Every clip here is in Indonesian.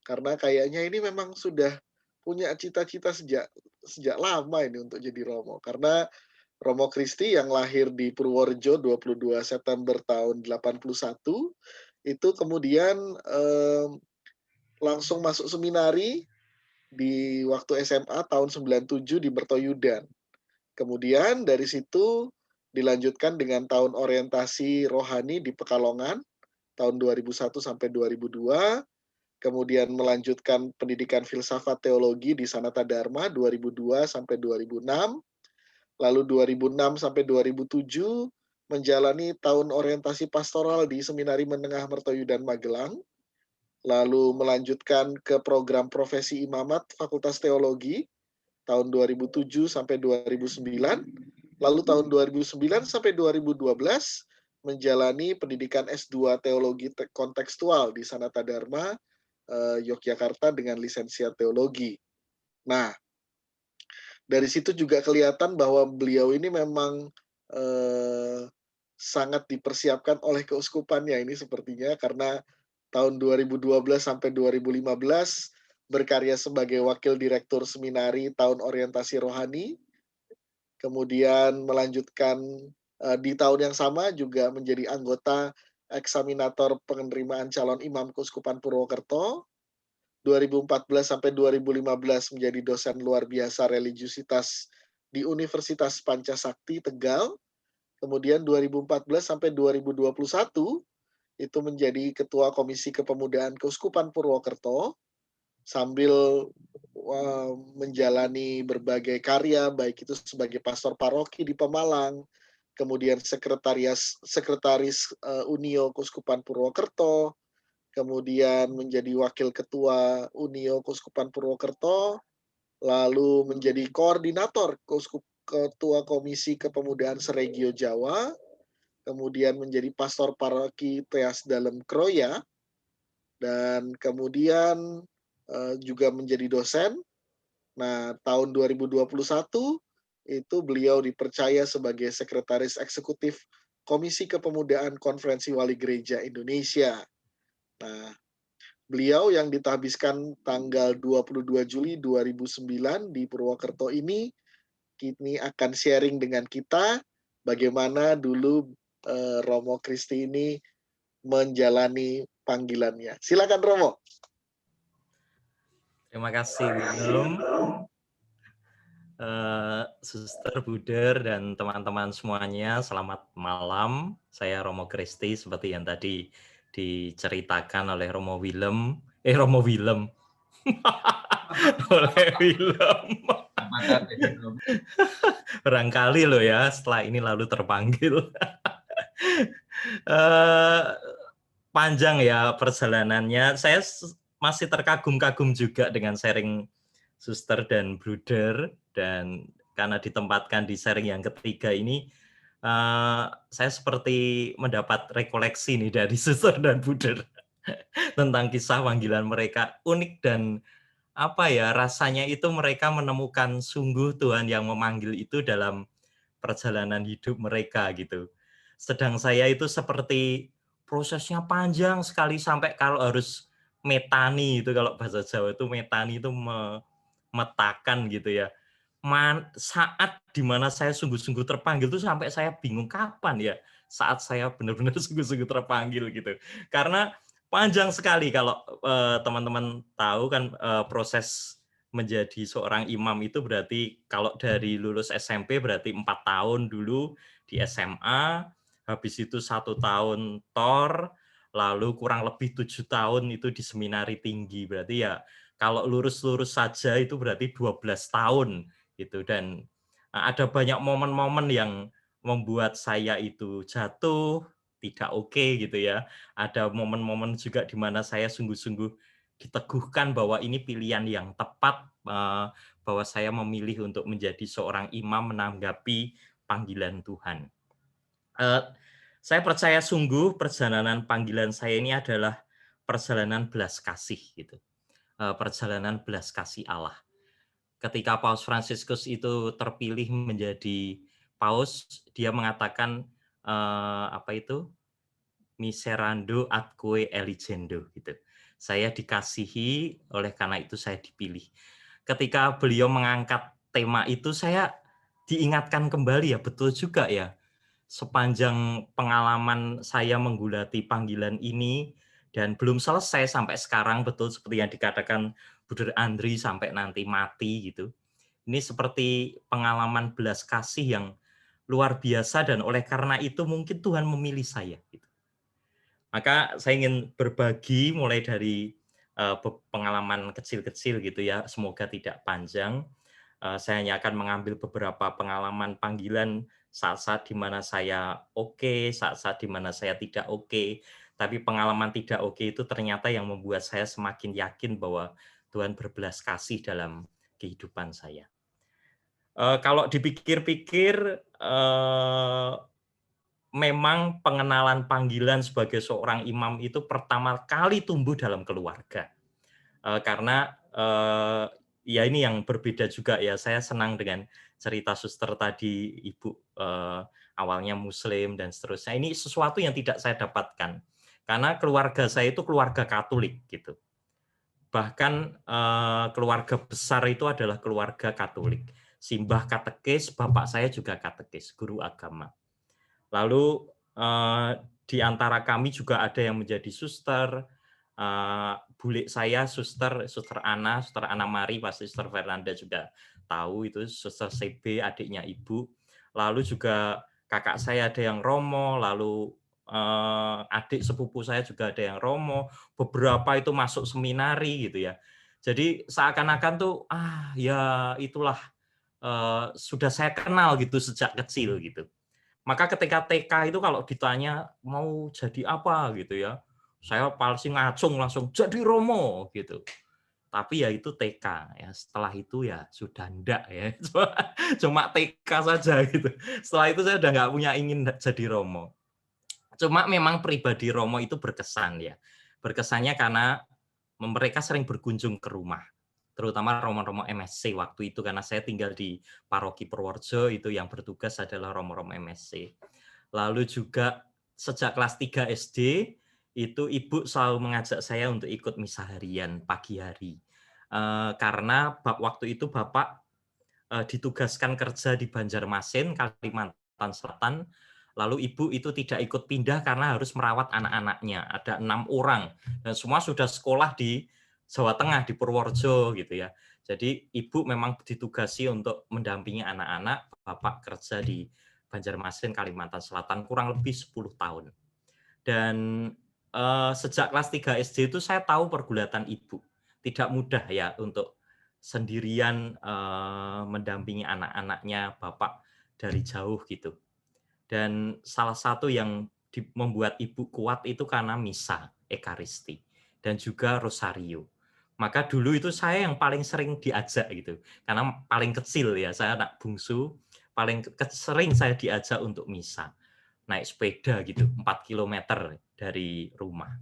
karena kayaknya ini memang sudah punya cita-cita sejak sejak lama ini untuk jadi Romo. Karena Romo Kristi yang lahir di Purworejo 22 September tahun 81, itu kemudian, langsung masuk seminari di waktu SMA tahun 97 di Mertoyudan. Kemudian dari situ dilanjutkan dengan tahun orientasi rohani di Pekalongan tahun 2001 sampai 2002, kemudian melanjutkan pendidikan filsafat teologi di Sanata Dharma 2002 sampai 2006, lalu 2006 sampai 2007 menjalani tahun orientasi pastoral di Seminari Menengah Mertoyudan Magelang, lalu melanjutkan ke program profesi imamat Fakultas Teologi tahun 2007 sampai 2009, lalu tahun 2009 sampai 2012 menjalani pendidikan S2 Teologi Kontekstual di Sanata Dharma, Yogyakarta dengan lisensiat teologi. Nah, dari situ juga kelihatan bahwa beliau ini memang, sangat dipersiapkan oleh keuskupannya ini sepertinya, karena tahun 2012 sampai 2015 berkarya sebagai wakil direktur seminari tahun orientasi rohani, kemudian melanjutkan, di tahun yang sama juga menjadi anggota eksaminator penerimaan calon imam Keuskupan Purwokerto, 2014 sampai 2015 menjadi dosen luar biasa religiusitas di Universitas Pancasakti Tegal, kemudian 2014 sampai 2021 itu menjadi ketua Komisi Kepemudaan Keuskupan Purwokerto, sambil menjalani berbagai karya, baik itu sebagai pastor paroki di Pemalang, kemudian sekretaris Unio Keuskupan Purwokerto, kemudian menjadi wakil ketua Unio Keuskupan Purwokerto, lalu menjadi koordinator ketua Komisi Kepemudaan Seregio Jawa, kemudian menjadi pastor paroki Teas Dalem Kroya, dan kemudian juga menjadi dosen. Nah, tahun 2021 itu beliau dipercaya sebagai sekretaris eksekutif Komisi Kepemudaan Konferensi Wali Gereja Indonesia. Nah, beliau yang ditahbiskan tanggal 22 Juli 2009 di Purwokerto ini kini akan sharing dengan kita bagaimana dulu Romo Kristi ini menjalani panggilannya. Silakan Romo. Terima kasih Willem, Suster Buder dan teman-teman semuanya. Selamat malam. Saya Romo Kristi seperti yang tadi diceritakan oleh Romo Willem, oleh Willem. Barangkali loh ya, setelah ini lalu terpanggil. Panjang ya perjalanannya. Saya masih terkagum-kagum juga dengan sharing Suster dan Bruder, dan karena ditempatkan di sharing yang ketiga ini, saya seperti mendapat rekoleksi nih dari Suster dan Bruder tentang kisah panggilan mereka. Unik dan apa ya, rasanya itu mereka menemukan sungguh Tuhan yang memanggil itu dalam perjalanan hidup mereka gitu. Sedang saya itu seperti prosesnya panjang sekali sampai kalau harus metani itu, kalau bahasa Jawa itu metani itu memetakan gitu ya. Saat dimana saya sungguh-sungguh terpanggil itu sampai saya bingung kapan ya saat saya benar-benar sungguh-sungguh terpanggil gitu. Karena panjang sekali kalau teman-teman tahu kan, proses menjadi seorang imam itu berarti kalau dari lulus SMP berarti 4 tahun dulu di SMA, habis itu 1 tahun TOR, lalu kurang lebih 7 tahun itu di seminari tinggi. Berarti ya kalau lurus-lurus saja itu berarti 12 tahun gitu. Dan ada banyak momen-momen yang membuat saya itu jatuh, tidak oke gitu ya. Ada momen-momen juga di mana saya sungguh-sungguh diteguhkan bahwa ini pilihan yang tepat, bahwa saya memilih untuk menjadi seorang imam menanggapi panggilan Tuhan. Saya percaya sungguh perjalanan panggilan saya ini adalah perjalanan belas kasih gitu. Perjalanan belas kasih Allah. Ketika Paus Fransiskus itu terpilih menjadi paus, dia mengatakan apa itu? Miserando atque eligendo gitu. Saya dikasihi, oleh karena itu saya dipilih. Ketika beliau mengangkat tema itu, saya diingatkan kembali ya, betul juga ya, sepanjang pengalaman saya menggulati panggilan ini dan belum selesai sampai sekarang, betul seperti yang dikatakan Bruder Andri sampai nanti mati gitu. Ini seperti pengalaman belas kasih yang luar biasa dan oleh karena itu mungkin Tuhan memilih saya gitu. Maka saya ingin berbagi mulai dari pengalaman kecil-kecil gitu ya, semoga tidak panjang. Saya hanya akan mengambil beberapa pengalaman panggilan saat-saat di mana saya oke, saat-saat di mana saya tidak oke. Tapi pengalaman tidak oke itu ternyata yang membuat saya semakin yakin bahwa Tuhan berbelas kasih dalam kehidupan saya. Kalau dipikir-pikir, memang pengenalan panggilan sebagai seorang imam itu pertama kali tumbuh dalam keluarga. Karena, ya ini yang berbeda juga ya, saya senang dengan cerita suster tadi, Ibu, awalnya muslim dan seterusnya. Ini sesuatu yang tidak saya dapatkan, karena keluarga saya itu keluarga Katolik gitu. Bahkan, keluarga besar itu adalah keluarga Katolik. Simbah katekis, bapak saya juga katekis, guru agama. Lalu, di antara kami juga ada yang menjadi suster, bule saya Suster Ana Mari, pasti Suster Fernanda juga tahu itu, Suster CB, adiknya Ibu. Lalu juga kakak saya ada yang romo, lalu, adik sepupu saya juga ada yang romo, beberapa itu masuk seminari gitu ya. Jadi seakan-akan tuh, ya itulah, sudah saya kenal gitu sejak kecil gitu. Maka ketika TK itu kalau ditanya mau jadi apa gitu ya, saya pasti ngacung langsung jadi Romo gitu. Tapi ya itu TK ya, setelah itu ya sudah ndak ya, cuma TK saja gitu. Setelah itu saya udah nggak punya ingin jadi Romo. Cuma memang pribadi Romo itu berkesan ya. Berkesannya karena mereka sering berkunjung ke rumah, terutama romo-romo MSC waktu itu karena saya tinggal di Paroki Purworejo, itu yang bertugas adalah romo-romo MSC. Lalu juga sejak kelas 3 SD, itu ibu selalu mengajak saya untuk ikut misa harian pagi hari. Karena waktu itu bapak ditugaskan kerja di Banjarmasin, Kalimantan Selatan, lalu ibu itu tidak ikut pindah karena harus merawat anak-anaknya. Ada 6 orang, dan semua sudah sekolah di Jawa Tengah, di Purworejo gitu ya. Jadi ibu memang ditugasi untuk mendampingi anak-anak, bapak kerja di Banjarmasin, Kalimantan Selatan, kurang lebih 10 tahun. Dan sejak kelas 3 SD itu saya tahu pergulatan ibu. Tidak mudah ya untuk sendirian mendampingi anak-anaknya, bapak dari jauh gitu. Dan salah satu yang membuat ibu kuat itu karena misa, ekaristi, dan juga rosario. Maka dulu itu saya yang paling sering diajak gitu, karena paling kecil ya, saya anak bungsu, paling sering saya diajak untuk misa. Naik sepeda gitu, 4 kilometer dari rumah.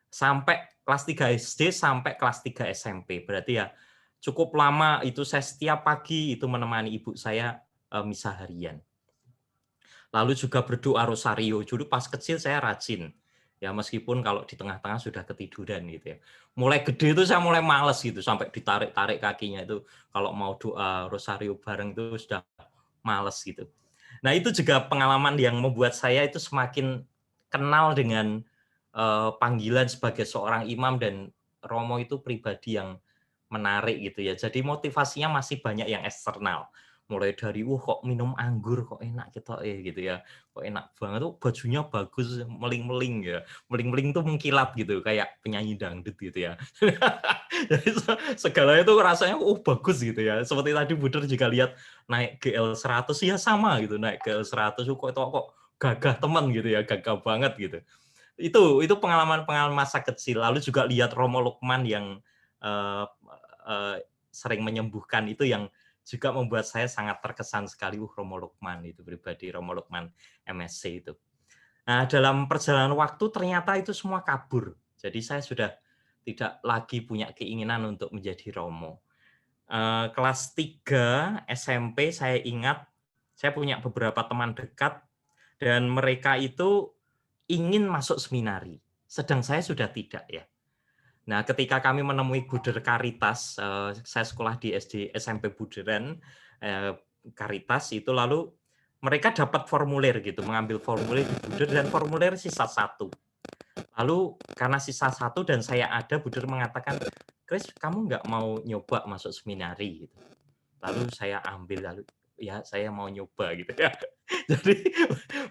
Sampai kelas 3 SD sampai kelas 3 SMP. Berarti ya cukup lama itu saya setiap pagi itu menemani ibu saya misa harian. Lalu juga berdoa rosario. Dulu pas kecil saya rajin. Ya meskipun kalau di tengah-tengah sudah ketiduran gitu ya. Mulai gede itu saya mulai males gitu sampai ditarik-tarik kakinya itu kalau mau doa rosario bareng itu sudah males gitu. Nah, itu juga pengalaman yang membuat saya itu semakin kenal dengan panggilan sebagai seorang imam dan Romo itu pribadi yang menarik gitu ya. Jadi motivasinya masih banyak yang eksternal. Mulai dari, kok minum anggur kok enak gitu ya. Kok enak banget tuh, bajunya bagus, meling-meling ya. Meling-meling tuh mengkilat gitu, kayak penyanyi dangdut gitu ya. Jadi segalanya tuh rasanya bagus gitu ya. Seperti tadi Buder juga lihat naik GL 100 ya sama gitu, naik GL 100 kok gagah teman gitu ya, gagah banget gitu. Itu pengalaman-pengalaman masa kecil. Lalu juga lihat Romo Lukman yang sering menyembuhkan, itu yang juga membuat saya sangat terkesan sekali. Romo Lukman itu pribadi, Romo Lukman MSC itu. Nah, dalam perjalanan waktu ternyata itu semua kabur. Jadi saya sudah tidak lagi punya keinginan untuk menjadi Romo. Kelas 3 SMP saya ingat, saya punya beberapa teman dekat dan mereka itu ingin masuk seminari, sedang saya sudah tidak ya. Nah, ketika kami menemui Buder Karitas, saya sekolah di SD SMP Buderan, eee, Karitas itu lalu mereka dapat formulir gitu, mengambil formulir di Buder dan formulir sisa satu. Lalu karena sisa satu dan saya ada, Buder mengatakan, "Kris, kamu nggak mau nyoba masuk seminari?" Gitu. Lalu saya ambil, lalu, "Ya, saya mau nyoba," gitu ya. Jadi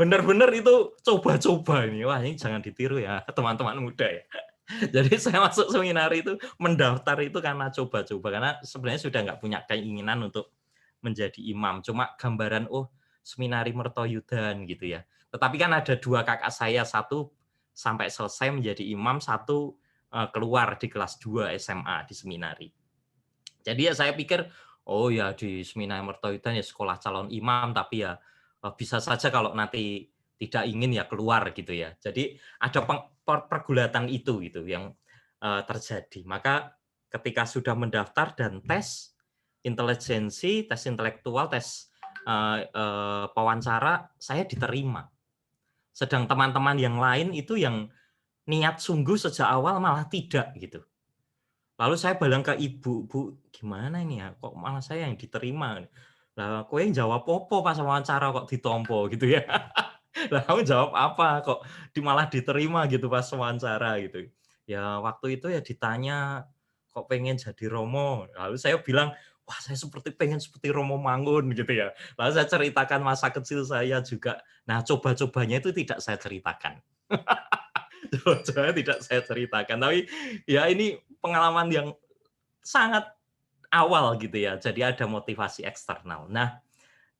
benar-benar itu coba-coba ini. Wah, ini jangan ditiru ya teman-teman muda ya. Jadi saya masuk seminari itu, mendaftar itu karena coba-coba, karena sebenarnya sudah nggak punya keinginan untuk menjadi imam, cuma gambaran, oh seminari Mertoyudan gitu ya. Tetapi kan ada 2 kakak saya, satu sampai selesai menjadi imam, satu, keluar di kelas 2 SMA di seminari. Jadi ya saya pikir, oh ya di Seminari Mertoyudan ya sekolah calon imam, tapi ya, bisa saja kalau nanti tidak ingin ya keluar gitu ya. Jadi ada pergulatan itu gitu yang, terjadi. Maka ketika sudah mendaftar dan tes intelijensi, tes intelektual, tes, wawancara, saya diterima. Sedang teman-teman yang lain itu yang niat sungguh sejak awal malah tidak gitu. Lalu saya bilang ke ibu, "Bu, gimana ini ya, kok malah saya yang diterima? Lah kowe jawab opo pas wawancara kok ditompo?" Gitu ya. Lah kamu jawab apa kok malah diterima gitu pas wawancara gitu. Ya waktu itu ya ditanya, "Kok pengen jadi Romo?" Lalu saya bilang, "Wah saya seperti pengen seperti Romo Mangun," gitu ya. Lalu saya ceritakan masa kecil saya juga. Nah coba-cobanya itu tidak saya ceritakan. Coba-cobanya tidak saya ceritakan, tapi ya ini pengalaman yang sangat awal gitu ya, jadi ada motivasi eksternal. Nah,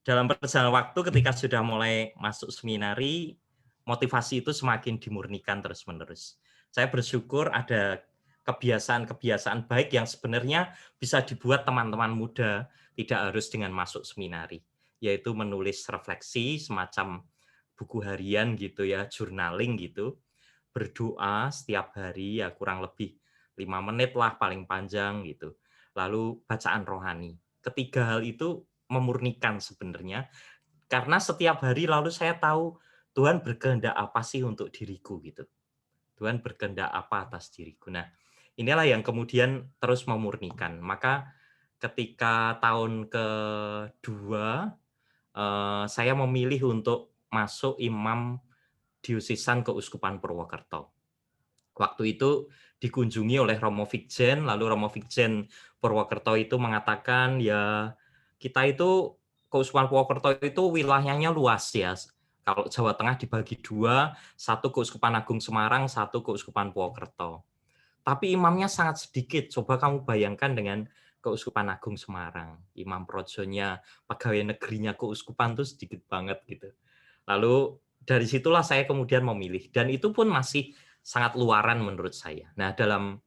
dalam perjalanan waktu ketika sudah mulai masuk seminari, motivasi itu semakin dimurnikan terus-menerus. Saya bersyukur ada kebiasaan-kebiasaan baik yang sebenarnya bisa dibuat teman-teman muda, tidak harus dengan masuk seminari, yaitu menulis refleksi semacam buku harian gitu ya, journaling gitu, berdoa setiap hari ya kurang lebih 5 menit lah paling panjang gitu. Lalu bacaan rohani. Ketiga hal itu memurnikan sebenarnya, karena setiap hari lalu saya tahu Tuhan berkehendak apa sih untuk diriku gitu. Tuhan berkehendak apa atas diriku. Nah, inilah yang kemudian terus memurnikan. Maka ketika tahun kedua, saya memilih untuk masuk imam diocesan Keuskupan Purwokerto. Waktu itu dikunjungi oleh Romo Vikjen, lalu Romo Vikjen Purwokerto itu mengatakan, ya kita itu Keuskupan Purwokerto itu wilayahnya luas ya. Kalau Jawa Tengah dibagi dua, satu Keuskupan Agung Semarang, satu Keuskupan Purwokerto. Tapi imamnya sangat sedikit. Coba kamu bayangkan dengan Keuskupan Agung Semarang. Imam projonya, pegawai negerinya keuskupan itu sedikit banget gitu. Lalu dari situlah saya kemudian memilih. Dan itu pun masih sangat luaran menurut saya. Nah, dalam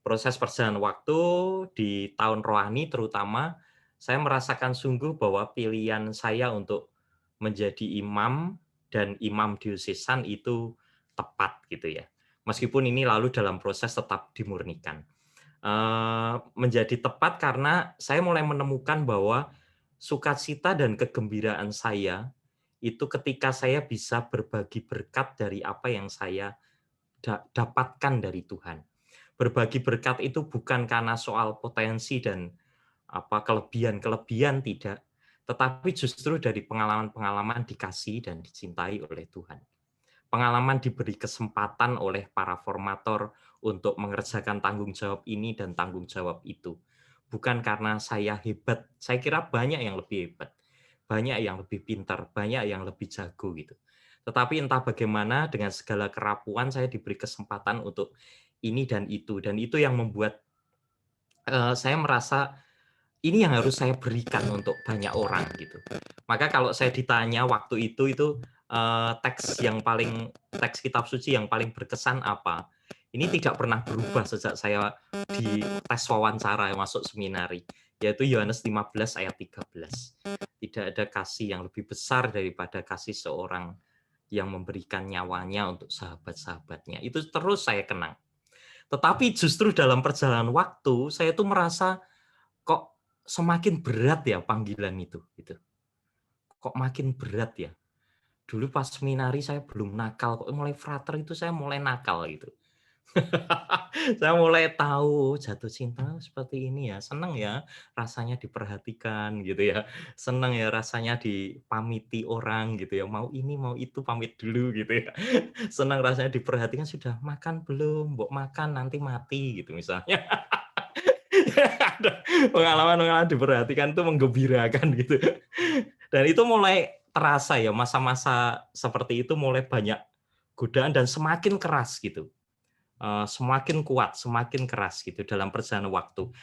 proses perjalanan waktu di tahun rohani terutama, saya merasakan sungguh bahwa pilihan saya untuk menjadi imam dan imam diocesan itu tepat gitu ya. Meskipun ini lalu dalam proses tetap dimurnikan. Menjadi tepat karena saya mulai menemukan bahwa sukacita dan kegembiraan saya itu ketika saya bisa berbagi berkat dari apa yang saya dapatkan dari Tuhan. Berbagi berkat itu bukan karena soal potensi dan apa kelebihan-kelebihan tidak, tetapi justru dari pengalaman-pengalaman dikasihi dan dicintai oleh Tuhan. Pengalaman diberi kesempatan oleh para formator untuk mengerjakan tanggung jawab ini dan tanggung jawab itu. Bukan karena saya hebat, saya kira banyak yang lebih hebat, banyak yang lebih pintar, banyak yang lebih jago gitu. Tetapi entah bagaimana dengan segala kerapuan saya diberi kesempatan untuk ini dan itu yang membuat, saya merasa ini yang harus saya berikan untuk banyak orang gitu. Maka kalau saya ditanya waktu itu, teks kitab suci yang paling berkesan apa? Ini tidak pernah berubah sejak saya di tes wawancara masuk seminari, yaitu Yohanes 15 ayat 13. Tidak ada kasih yang lebih besar daripada kasih seorang yang memberikan nyawanya untuk sahabat-sahabatnya. Itu terus saya kenang. Tetapi justru dalam perjalanan waktu, saya tuh merasa kok semakin berat ya panggilan itu, gitu. Kok makin berat ya. Dulu pas seminari saya belum nakal, kok mulai frater itu saya mulai nakal gitu. Saya mulai tahu jatuh cinta seperti ini ya, senang ya rasanya diperhatikan gitu ya, senang ya rasanya dipamiti orang gitu ya, mau ini mau itu pamit dulu gitu ya, senang rasanya diperhatikan, "Sudah makan belum? Mbok makan nanti mati," gitu misalnya. Ada pengalaman-pengalaman diperhatikan itu menggembirakan gitu. Dan itu mulai terasa ya, masa-masa seperti itu mulai banyak godaan dan semakin keras gitu. Semakin kuat, semakin keras gitu dalam perjalanan waktu.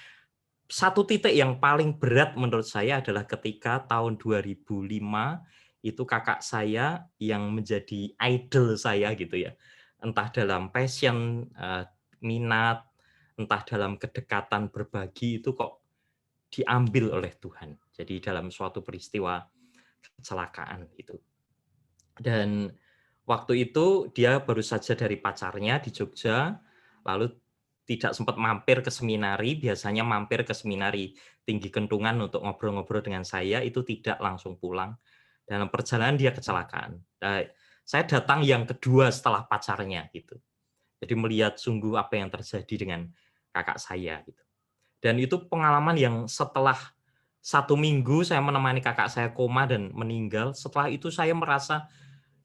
Satu titik yang paling berat menurut saya adalah ketika tahun 2005 itu kakak saya yang menjadi idol saya gitu ya. Entah dalam passion, minat, entah dalam kedekatan berbagi itu kok diambil oleh Tuhan. Jadi dalam suatu peristiwa kecelakaan gitu. Dan waktu itu dia baru saja dari pacarnya di Jogja, lalu tidak sempat mampir ke seminari, biasanya mampir ke seminari Tinggi Kentungan untuk ngobrol-ngobrol dengan saya, itu tidak langsung pulang. Dalam perjalanan dia kecelakaan. Nah, saya datang yang kedua setelah pacarnya gitu. Jadi melihat sungguh apa yang terjadi dengan kakak saya gitu. Dan itu pengalaman yang setelah 1 minggu saya menemani kakak saya koma dan meninggal, setelah itu saya merasa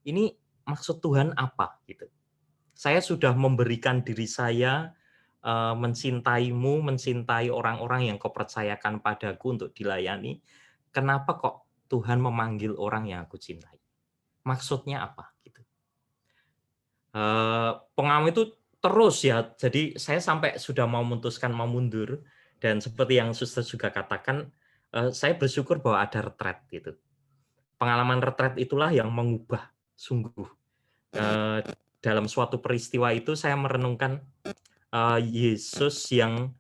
ini maksud Tuhan apa gitu. Saya sudah memberikan diri saya, mencintaimu, mencintai orang-orang yang kau percayakan padaku untuk dilayani, kenapa kok Tuhan memanggil orang yang aku cintai? Maksudnya apa? Gitu. Pengalaman itu terus ya, jadi saya sampai sudah mau memutuskan mau mundur, dan seperti yang suster juga katakan, saya bersyukur bahwa ada retret gitu. Pengalaman retret itulah yang mengubah sungguh. Eee, dalam suatu peristiwa itu saya merenungkan, Yesus yang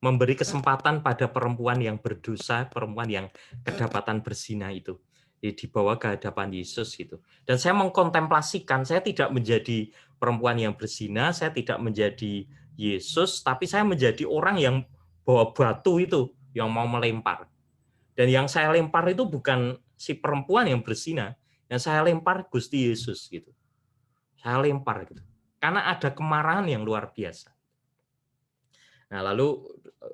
memberi kesempatan pada perempuan yang berdosa, perempuan yang kedapatan berzina itu. Dibawa ke hadapan Yesus gitu. Dan saya mengkontemplasikan, saya tidak menjadi perempuan yang berzina, saya tidak menjadi Yesus, tapi saya menjadi orang yang bawa batu itu, yang mau melempar. Dan yang saya lempar itu bukan si perempuan yang berzina, yang saya lempar Gusti Yesus gitu. Saya lempar gitu. Karena ada kemarahan yang luar biasa. Nah, lalu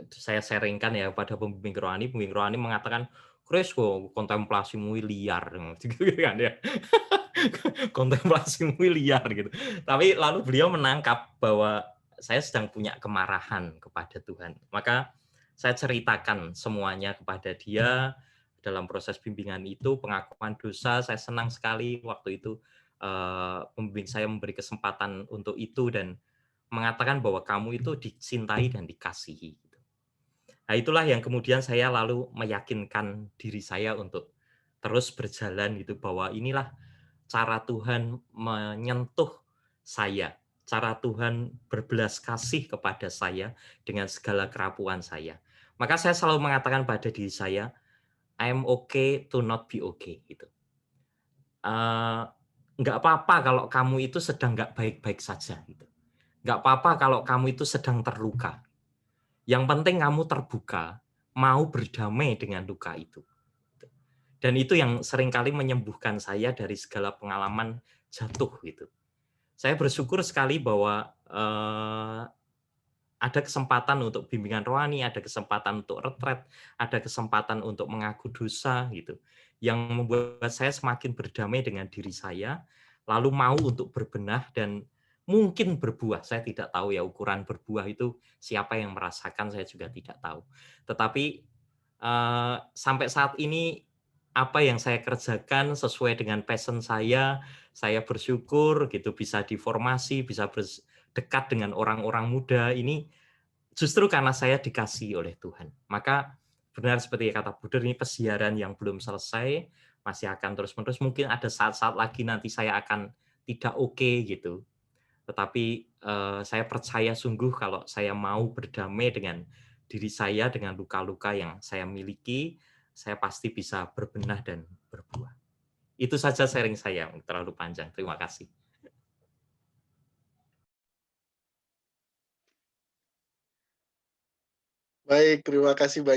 saya sharingkan ya pada pembimbing rohani mengatakan, "Kris, kok kontemplasimu liar," gitu kan ya. Kontemplasimu liar gitu. Tapi lalu beliau menangkap bahwa saya sedang punya kemarahan kepada Tuhan. Maka saya ceritakan semuanya kepada dia dalam proses bimbingan itu, pengakuan dosa, saya senang sekali waktu itu pembimbing saya memberi kesempatan untuk itu dan mengatakan bahwa kamu itu dicintai dan dikasihi. Nah, itulah yang kemudian saya lalu meyakinkan diri saya untuk terus berjalan gitu, bahwa inilah cara Tuhan menyentuh saya, cara Tuhan berbelas kasih kepada saya dengan segala kerapuan saya. Maka saya selalu mengatakan pada diri saya, "I'm okay to not be okay," gitu. Eee, nggak apa-apa kalau kamu itu sedang nggak baik-baik saja gitu. Nggak apa-apa kalau kamu itu sedang terluka. Yang penting kamu terbuka, mau berdamai dengan luka itu. Dan itu yang seringkali menyembuhkan saya dari segala pengalaman jatuh gitu. Saya bersyukur sekali bahwa ada kesempatan untuk bimbingan rohani, ada kesempatan untuk retret, ada kesempatan untuk mengaku dosa gitu. Yang membuat saya semakin berdamai dengan diri saya, lalu mau untuk berbenah dan mungkin berbuah. Saya tidak tahu ya ukuran berbuah itu siapa yang merasakan, saya juga tidak tahu. Tetapi sampai saat ini apa yang saya kerjakan sesuai dengan passion saya bersyukur gitu bisa diformasi, bisa dekat dengan orang-orang muda ini justru karena saya dikasihi oleh Tuhan. Maka benar seperti kata Buder, ini pesiaran yang belum selesai, masih akan terus-menerus. Mungkin ada saat-saat lagi nanti saya akan tidak oke gitu. Tetapi saya percaya sungguh kalau saya mau berdamai dengan diri saya, dengan luka-luka yang saya miliki, saya pasti bisa berbenah dan berbuah. Itu saja sharing saya, terlalu panjang. Terima kasih. Baik, terima kasih banyak.